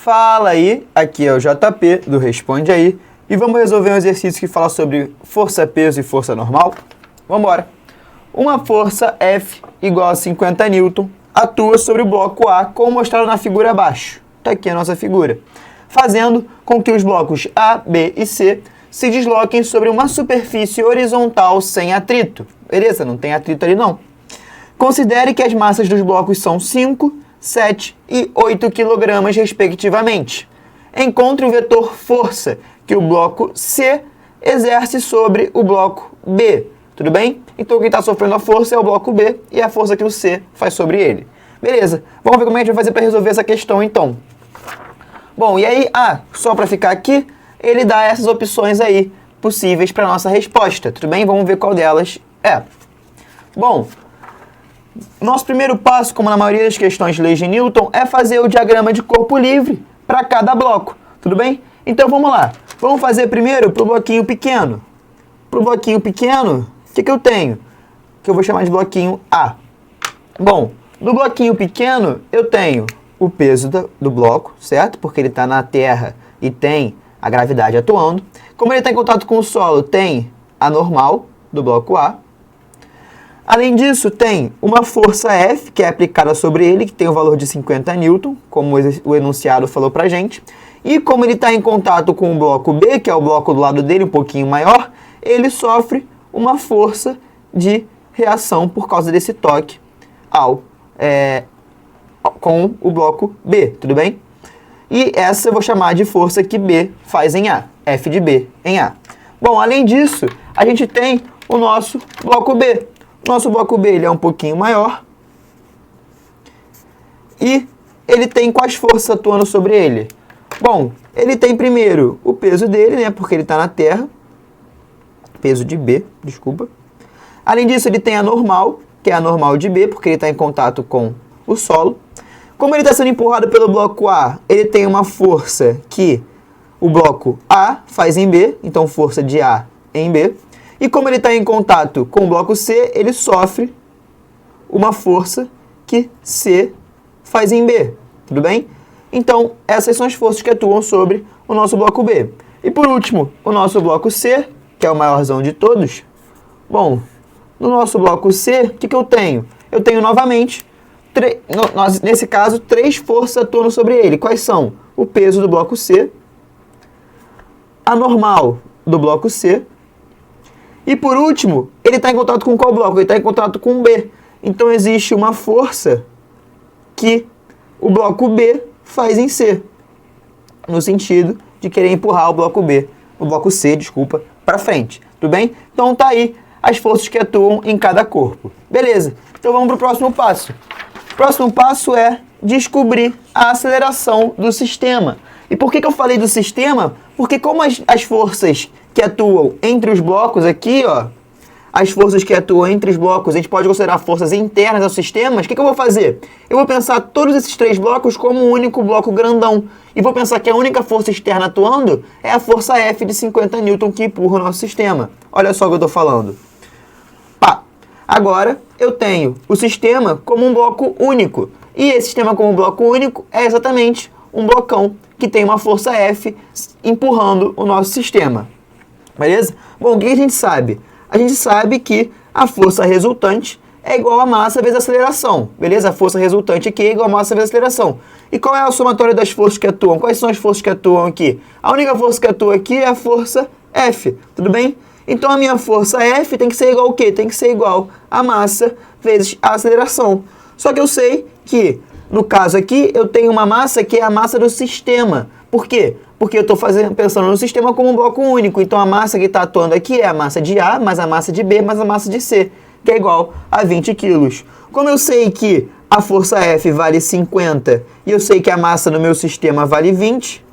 Fala aí, aqui é o JP do Responde Aí e vamos resolver um exercício que fala sobre força, peso e força normal? Vamos embora! Uma força F igual a 50 N atua sobre o bloco A, como mostrado na figura abaixo. Está aqui a nossa figura. Fazendo com que os blocos A, B e C se desloquem sobre uma superfície horizontal sem atrito. Beleza? Não tem atrito ali não. Considere que as massas dos blocos são 5, 7 e 8 kg, respectivamente. Encontre o vetor força que o bloco C exerce sobre o bloco B. Tudo bem? Então quem está sofrendo a força é o bloco B e a força que o C faz sobre ele. Beleza, vamos ver como é que a gente vai fazer para resolver essa questão então. Bom, e aí, só para ficar aqui, ele dá essas opções aí possíveis para a nossa resposta. Tudo bem? Vamos ver qual delas é. Bom, nosso primeiro passo, como na maioria das questões de leis de Newton, é fazer o diagrama de corpo livre para cada bloco. Tudo bem? Então vamos lá. Vamos fazer primeiro para o bloquinho pequeno. Para o bloquinho pequeno, o que eu tenho? Que eu vou chamar de bloquinho A. Bom, no bloquinho pequeno eu tenho o peso do bloco, certo? Porque ele está na terra e tem a gravidade atuando. Como ele está em contato com o solo, tem a normal do bloco A. Além disso, tem uma força F, que é aplicada sobre ele, que tem o valor de 50 N, como o enunciado falou pra gente. E como ele está em contato com o bloco B, que é o bloco do lado dele, um pouquinho maior, ele sofre uma força de reação por causa desse toque com o bloco B, tudo bem? E essa eu vou chamar de força que B faz em A, F de B em A. Bom, além disso, a gente tem o nosso bloco B. Nosso bloco B ele é um pouquinho maior e ele tem quais forças atuando sobre ele? Bom, ele tem primeiro o peso dele, né, porque ele está na terra, peso de B, desculpa. Além disso, ele tem a normal, que é a normal de B, porque ele está em contato com o solo. Como ele está sendo empurrado pelo bloco A, ele tem uma força que o bloco A faz em B, então força de A em B. E como ele está em contato com o bloco C, ele sofre uma força que C faz em B. Tudo bem? Então, essas são as forças que atuam sobre o nosso bloco B. E por último, o nosso bloco C, que é o maiorzão de todos. Bom, no nosso bloco C, o que eu tenho? Eu tenho novamente, nesse caso, 3 forças atuando sobre ele. Quais são? O peso do bloco C, a normal do bloco C, e por último, ele está em contato com qual bloco? Ele está em contato com o B. Então existe uma força que o bloco B faz em C, no sentido de querer empurrar o bloco B, o bloco C, desculpa, para frente. Tudo bem? Então tá aí as forças que atuam em cada corpo. Beleza, então vamos para o próximo passo. O próximo passo é descobrir a aceleração do sistema. E por que eu falei do sistema? Porque como as forças que atuam entre os blocos aqui, ó, as forças que atuam entre os blocos, a gente pode considerar forças internas aos sistemas, o que eu vou fazer? Eu vou pensar todos esses 3 blocos como um único bloco grandão. E vou pensar que a única força externa atuando é a força F de 50 N que empurra o nosso sistema. Olha só o que eu estou falando. Agora eu tenho o sistema como um bloco único. E esse sistema como um bloco único é exatamente um blocão que tem uma força F empurrando o nosso sistema. Beleza? Bom, o que a gente sabe? A gente sabe que a força resultante é igual a massa vezes a aceleração. Beleza? A força resultante aqui é igual a massa vezes a aceleração. E qual é a somatória das forças que atuam? Quais são as forças que atuam aqui? A única força que atua aqui é a força F. Tudo bem? Então a minha força F tem que ser igual ao quê? Tem que ser igual a massa vezes a aceleração. Só que eu sei que, no caso aqui, eu tenho uma massa que é a massa do sistema. Por quê? Porque eu estou pensando no sistema como um bloco único. Então a massa que está atuando aqui é a massa de A, mais a massa de B, mais a massa de C, que é igual a 20 kg. Como eu sei que a força F vale 50 e eu sei que a massa no meu sistema vale 20,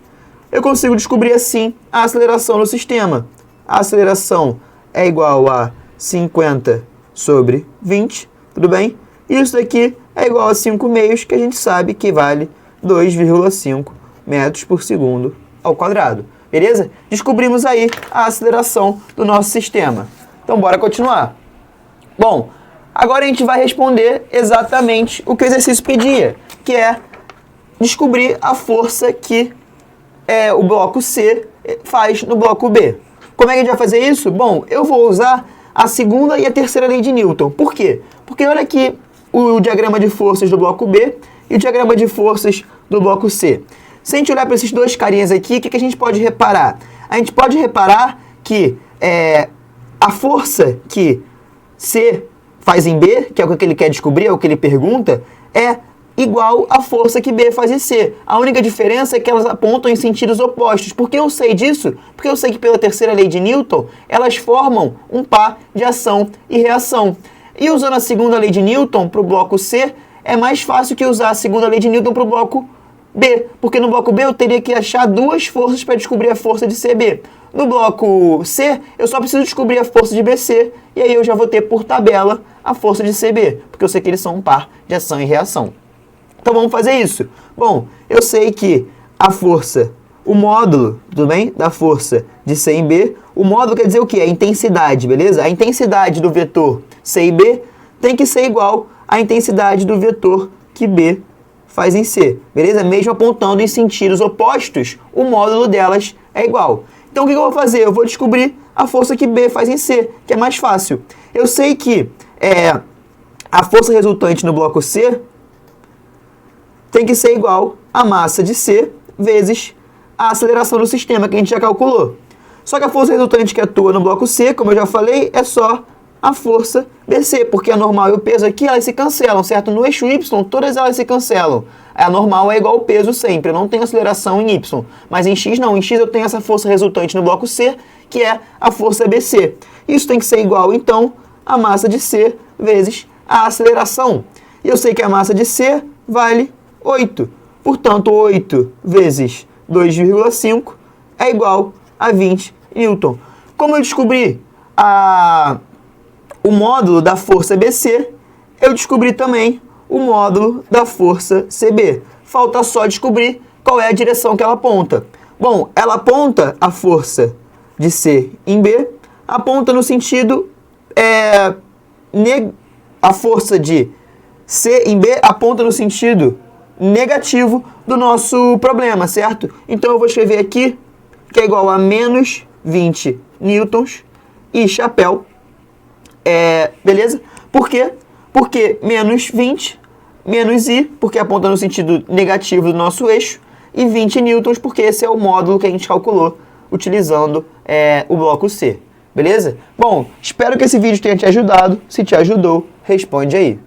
eu consigo descobrir assim a aceleração no sistema. A aceleração é igual a 50 sobre 20, tudo bem? E isso daqui é igual a 5 meios, que a gente sabe que vale 2,5 metros por segundo ao quadrado. Beleza? Descobrimos aí a aceleração do nosso sistema. Então, bora continuar. Bom, agora a gente vai responder exatamente o que o exercício pedia, que é descobrir a força que o bloco C faz no bloco B. Como é que a gente vai fazer isso? Bom, eu vou usar a segunda e a terceira lei de Newton. Por quê? Porque olha aqui o diagrama de forças do bloco B e o diagrama de forças do bloco C. Se a gente olhar para esses dois carinhas aqui, o que a gente pode reparar? A gente pode reparar que a força que C faz em B, que é o que ele quer descobrir, é o que ele pergunta, é igual à força que B faz em C. A única diferença é que elas apontam em sentidos opostos. Por que eu sei disso? Porque eu sei que pela terceira lei de Newton, elas formam um par de ação e reação. E usando a segunda lei de Newton para o bloco C, é mais fácil que usar a segunda lei de Newton para o bloco B, porque no bloco B eu teria que achar duas forças para descobrir a força de CB. No bloco C, eu só preciso descobrir a força de BC, e aí eu já vou ter por tabela a força de CB, porque eu sei que eles são um par de ação e reação. Então vamos fazer isso. Bom, eu sei que a força, o módulo, tudo bem? Da força de C em B, o módulo quer dizer o quê? A intensidade, beleza? A intensidade do vetor C e B tem que ser igual à intensidade do vetor que B faz em C, beleza? Mesmo apontando em sentidos opostos, o módulo delas é igual. Então o que eu vou fazer? Eu vou descobrir a força que B faz em C, que é mais fácil. Eu sei que a força resultante no bloco C tem que ser igual à massa de C vezes a aceleração do sistema, que a gente já calculou. Só que a força resultante que atua no bloco C, como eu já falei, é só a força BC, porque a normal e o peso aqui, elas se cancelam, certo? No eixo Y, todas elas se cancelam. A normal é igual ao peso sempre, eu não tenho aceleração em Y. Mas em X não, em X eu tenho essa força resultante no bloco C, que é a força BC. Isso tem que ser igual, então, a massa de C vezes a aceleração. E eu sei que a massa de C vale 8. Portanto, 8 vezes 2,5 é igual a 20 newton. Como eu descobri o módulo da força BC, eu descobri também o módulo da força CB. Falta só descobrir qual é a direção que ela aponta. Bom, ela aponta a força de C em B, aponta no sentido... a força de C em B aponta no sentido negativo do nosso problema, certo? Então eu vou escrever aqui que é igual a menos 20 newtons e chapéu. Beleza? Por quê? Porque menos 20, menos I, porque aponta no sentido negativo do nosso eixo, e 20 newtons, porque esse é o módulo que a gente calculou utilizando o bloco C. Beleza? Bom, espero que esse vídeo tenha te ajudado. Se te ajudou, responde aí.